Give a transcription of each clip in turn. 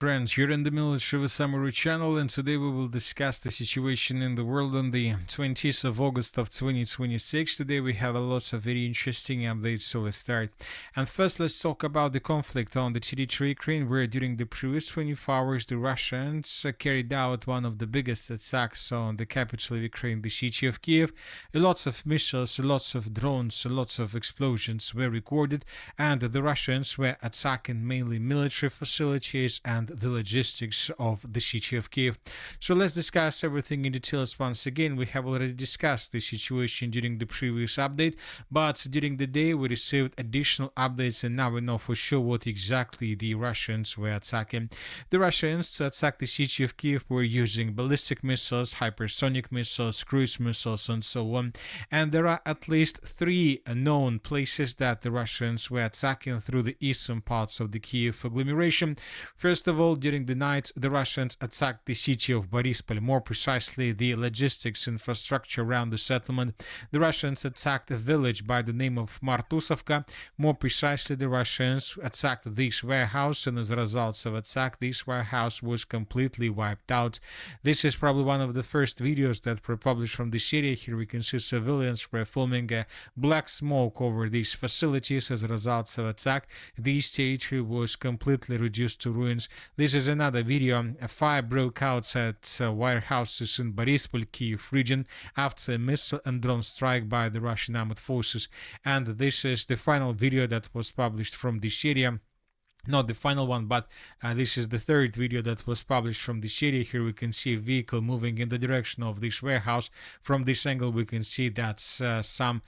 Friends, you're in the Mykolaipillia Summary channel, and today we will discuss the situation in the world on the 20th of August of 2026. Today we have a lot of very interesting updates, so let's start. And first, let's talk about the conflict on the territory Ukraine, where during the previous 24 hours, the Russians carried out one of the biggest attacks on the capital of Ukraine, the city of Kyiv. Lots of missiles, lots of drones, lots of explosions were recorded, and the Russians were attacking mainly military facilities and the logistics of the city of Kyiv. So let's discuss everything in details once again. We have already discussed the situation during the previous update, but during the day we received additional updates, and now we know for sure what exactly the Russians were attacking. The Russians, to attack the city of Kyiv, were using ballistic missiles, hypersonic missiles, cruise missiles, and so on. And there are at least three known places that the Russians were attacking through the eastern parts of the Kyiv agglomeration. First of all, during the night, the Russians attacked the city of BORYSPIL, more precisely the logistics infrastructure around the settlement. The Russians attacked a village by the name of Martusovka. More precisely, the Russians attacked this warehouse, and as a result of attack, this warehouse was completely wiped out. This is probably one of the first videos that were published from this area. Here we can see civilians were filming a black smoke over these facilities as a result of attack. This territory was completely reduced to ruins. This is another video. A fire broke out at warehouses in BORYSPIL, Kyiv region after a missile and drone strike by the Russian armed forces. And this is the final video that was published from this area. Not the final one, but this is the third video that was published from this area. Here we can see a vehicle moving in the direction of this warehouse. From this angle we can see that some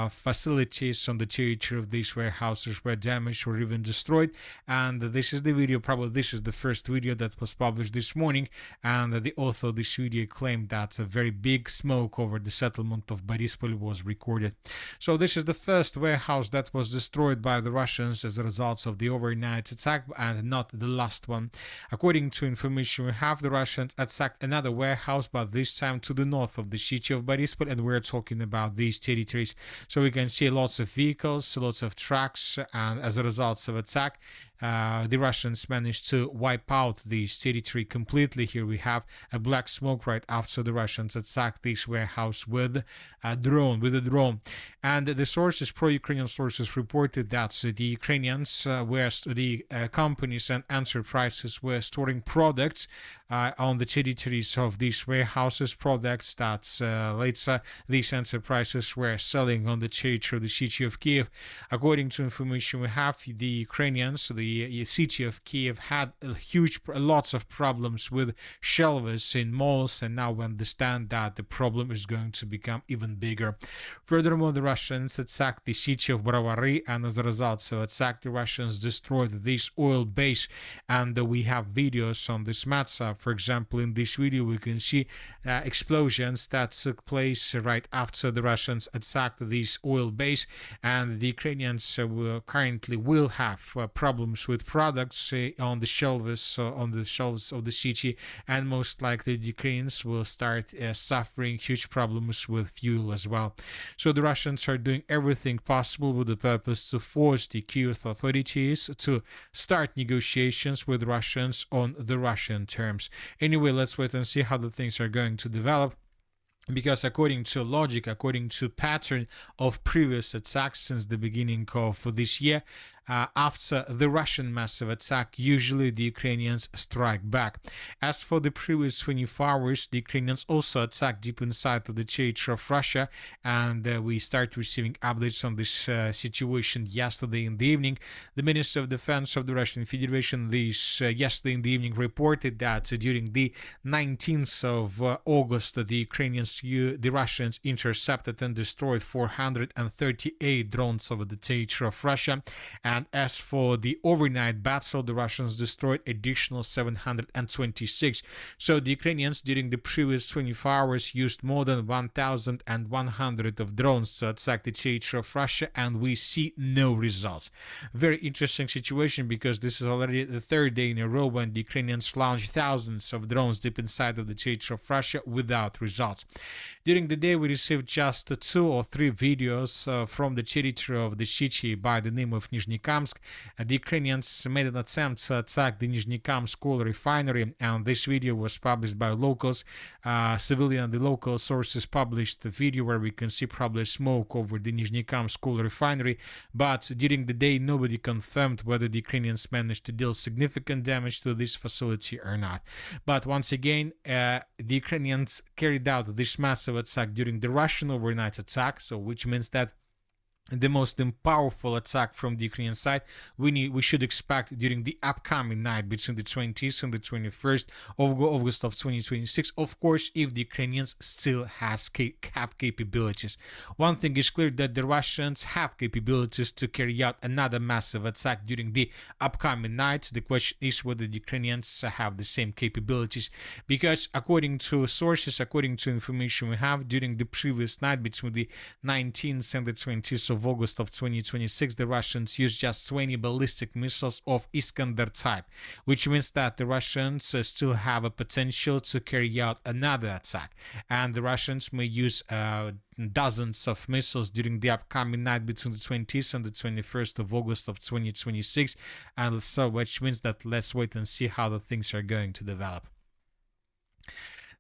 facilities on the territory of these warehouses were damaged or even destroyed. And this is the video, probably this is the first video that was published this morning, and the author of this video claimed that a very big smoke over the settlement of BORYSPIL was recorded. So this is the first warehouse that was destroyed by the Russians as a result of the overnight attack, and not the last one. According to information we have, the Russians attacked another warehouse, but this time to the north of the city of BORYSPIL, and we're talking about these territories. So we can see lots of vehicles, lots of trucks, and as a result of attack, the Russians managed to wipe out this territory completely. Here we have a black smoke right after the Russians attacked this warehouse with a drone. And the sources, pro-Ukrainian sources, reported that the Ukrainians the companies and enterprises were storing products on the territories of these warehouses, products that later these enterprises were selling on the territory of the city of Kyiv. According to information we have, the Ukrainians, the city of Kyiv had lots of problems with shelves in malls, and now we understand that the problem is going to become even bigger. Furthermore, the Russians attacked the city of Brovary, and as a result of attack, the Russians destroyed this oil base, and we have videos on this matter. For example, in this video we can see explosions that took place right after the Russians attacked this oil base, and the Ukrainians currently will have problems with products on the shelves of the city, and most likely the Ukrainians will start suffering huge problems with fuel as well. So the Russians are doing everything possible with the purpose to force the Kyiv authorities to start negotiations with Russians on the Russian terms. Anyway, let's wait and see how the things are going to develop, because according to logic, according to pattern of previous attacks since the beginning of this year, after the Russian massive attack, usually the Ukrainians strike back. As for the previous 24 hours, the Ukrainians also attacked deep inside of the territory of Russia, and we start receiving updates on this situation yesterday in the evening. The Minister of Defense of the Russian Federation yesterday in the evening reported that during the 19th of August, the Russians intercepted and destroyed 438 drones over the territory of Russia. And as for the overnight battle, the Russians destroyed additional 726. So the Ukrainians during the previous 24 hours used more than 1,100 of drones to attack the territory of Russia, and we see no results. Very interesting situation, because this is already the third day in a row when the Ukrainians launched thousands of drones deep inside of the territory of Russia without results. During the day, we received just 2 or 3 videos from the territory of the city by the name of Nizhny Nizhnekamsk. The Ukrainians made an attempt to attack the Nizhnekamsk coal refinery, and this video was published by locals. Civilian and the local sources published the video where we can see probably smoke over the Nizhnekamsk coal refinery, but during the day nobody confirmed whether the Ukrainians managed to deal significant damage to this facility or not. But once again, the Ukrainians carried out this massive attack during the Russian overnight attack, so which means that the most powerful attack from the Ukrainian side we should expect during the upcoming night between the 20th and the 21st of August of 2026, of course, if the Ukrainians still have capabilities. One thing is clear, that the Russians have capabilities to carry out another massive attack during the upcoming night. The question is whether the Ukrainians have the same capabilities, because according to sources, according to information we have, during the previous night between the 19th and the 20th of August of 2026, the Russians used just 20 ballistic missiles of Iskander type, which means that the Russians still have a potential to carry out another attack, and the Russians may use dozens of missiles during the upcoming night between the 20th and the 21st of August of 2026, and so which means that let's wait and see how the things are going to develop.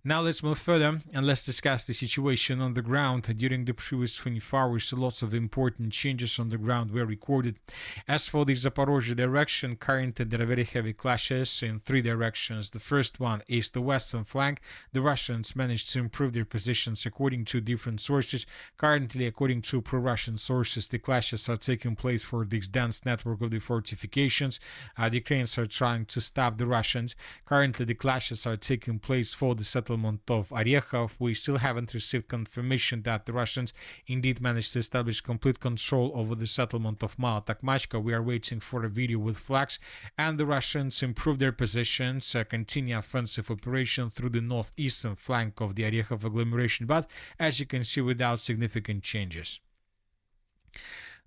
Now let's move further and let's discuss the situation on the ground. During the previous 24 hours, lots of important changes on the ground were recorded. As for the Zaporozhye direction, currently there are very heavy clashes in three directions. The first one is the western flank. The Russians managed to improve their positions according to different sources. Currently, according to pro-Russian sources, the clashes are taking place for this dense network of the fortifications. The Ukrainians are trying to stop the Russians. Currently, the clashes are taking place for the settlement of Orekhov. We still haven't received confirmation that the Russians indeed managed to establish complete control over the settlement of Mala Takmachka. We are waiting for a video with flags, and the Russians improve their positions, continue offensive operation through the northeastern flank of the Orekhov agglomeration, but as you can see, without significant changes.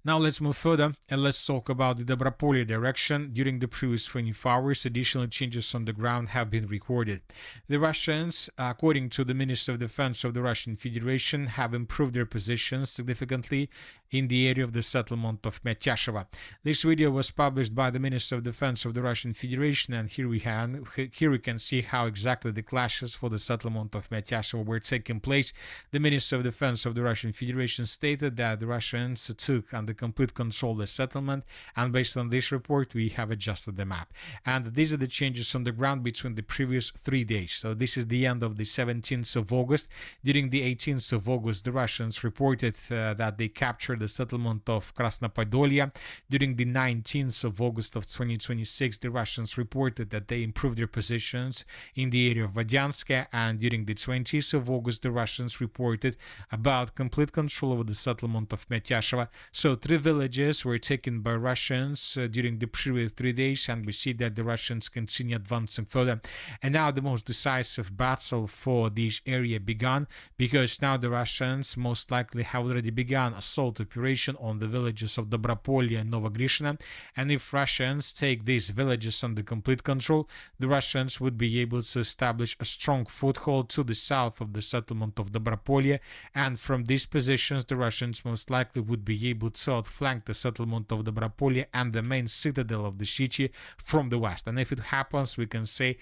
Now let's move further and let's talk about the Dobropolye direction. During the previous 24 hours, additional changes on the ground have been recorded. The Russians, according to the Minister of Defense of the Russian Federation, have improved their positions significantly in the area of the settlement of Matiasheve. This video was published by the Minister of Defense of the Russian Federation, and here we can see how exactly the clashes for the settlement of Matiasheve were taking place. The Minister of Defense of the Russian Federation stated that the Russians took under complete control of the settlement, and based on this report we have adjusted the map, and these are the changes on the ground between the previous 3 days. So this is the end of the 17th of August. During the 18th of August, the Russians reported that they captured the settlement of Krasnopodolye. During the 19th of August of 2026, the Russians reported that they improved their positions in the area of Vadiansk, and during the 20th of August, the Russians reported about complete control over the settlement of Matiasheve. So 3 villages were taken by Russians during the previous 3 days, and we see that the Russians continue advancing further. And now the most decisive battle for this area began, because now the Russians most likely have already begun assault operation on the villages of Dobropolye and Novogrishna, and if Russians take these villages under complete control, the Russians would be able to establish a strong foothold to the south of the settlement of Dobropolye, and from these positions the Russians most likely would be able to outflank the settlement of Dobropolye and the main citadel of the city from the west. And if it happens, we can say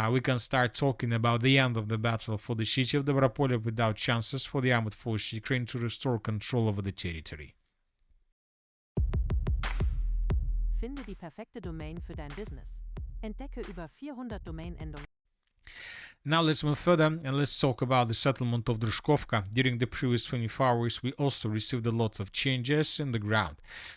we can start talking about the end of the battle for the city of Dobropolye without chances for the armed forces of Ukraine to restore control over the territory. Finde die perfekte Domain für dein Business. Entdecke über 400 Domainendungen. Now let's move further and let's talk about the settlement of Drushkovka. During the previous 24 hours, we also received a lot of changes in the ground.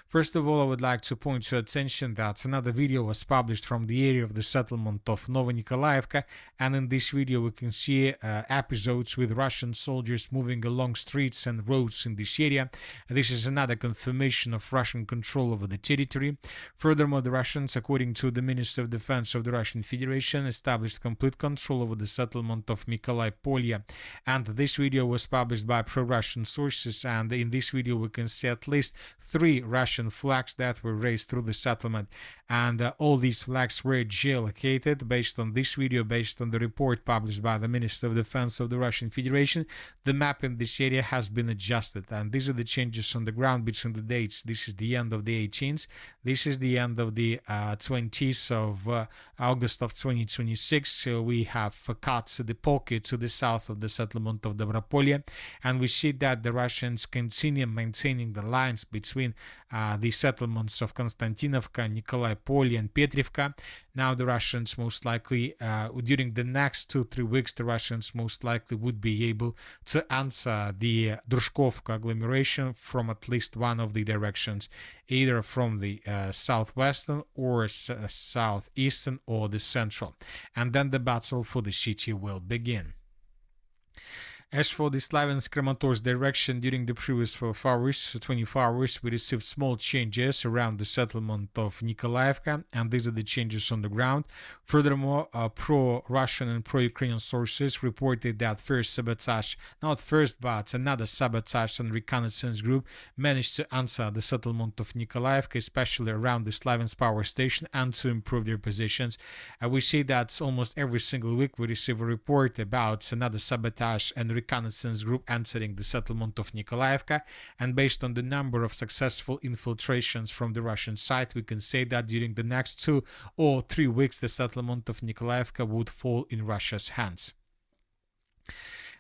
First of all, I would like to point your attention that another video was published from the area of the settlement of Novomykolaivka, and in this video we can see episodes with Russian soldiers moving along streets and roads in this area. This is another confirmation of Russian control over the territory. Furthermore, the Russians, according to the Minister of Defense of the Russian Federation, established complete control over the settlement of Mykolaipillia. And this video was published by pro-Russian sources, and in this video we can see at least 3 Russian flags that were raised through the settlement, and all these flags were geolocated. Based on this video, based on the report published by the Minister of Defense of the Russian Federation, the map in this area has been adjusted, and these are the changes on the ground between the dates. This is the end of the 18th, this is the end of the 20th of August of 2026. So we have cut the pocket to the south of the settlement of Dobropolye, and we see that the Russians continue maintaining the lines between the settlements of Konstantinovka, Mykolaipillia, and Petrivka. Now the Russians most likely, during the next 2-3 weeks, the Russians most likely would be able to answer the Drushkovka agglomeration from at least one of the directions, either from the southwestern or southeastern or the central, and then the battle for the city will begin. As for the Slaviansk-Kramatorsk direction, during the previous 24 hours, we received small changes around the settlement of Nikolaevka, and these are the changes on the ground. Furthermore, pro-Russian and pro-Ukrainian sources reported that another sabotage and reconnaissance group managed to answer the settlement of Nikolaevka, especially around the Slaviansk power station, and to improve their positions. We see that almost every single week we receive a report about another sabotage and reconnaissance group entering the settlement of Nikolaevka, and based on the number of successful infiltrations from the Russian side, we can say that during the next 2 or 3 weeks the settlement of Nikolaevka would fall in Russia's hands.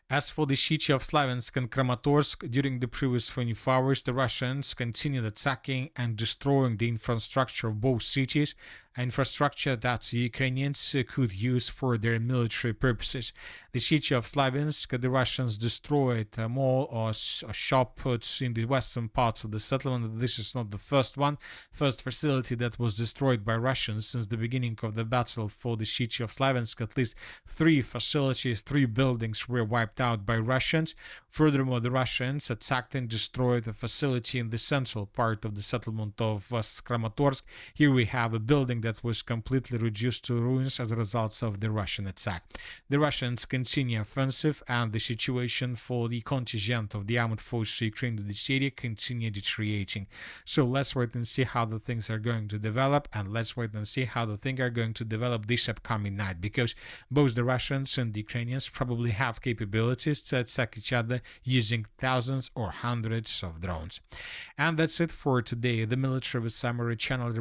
As for the city of Slaviansk and Kramatorsk, during the previous 24 hours, the Russians continued attacking and destroying the infrastructure of both cities, infrastructure that the Ukrainians could use for their military purposes. The city of Slaviansk, the Russians destroyed a mall or shop in the western parts of the settlement. This is not the first facility that was destroyed by Russians since the beginning of the battle for the city of Slaviansk. At least 3 facilities, 3 buildings were wiped out by Russians. Furthermore, the Russians attacked and destroyed a facility in the central part of the settlement of Kramatorsk. Here we have a building that was completely reduced to ruins as a result of the Russian attack. The Russians continue offensive, and the situation for the contingent of the armed forces of Ukraine in this area continue deteriorating. So let's wait and see how the things are going to develop, and let's wait and see how the things are going to develop this upcoming night, because both the Russians and the Ukrainians probably have capabilities to attack each other using thousands or hundreds of drones. And that's it for today. The Military with Summary channel.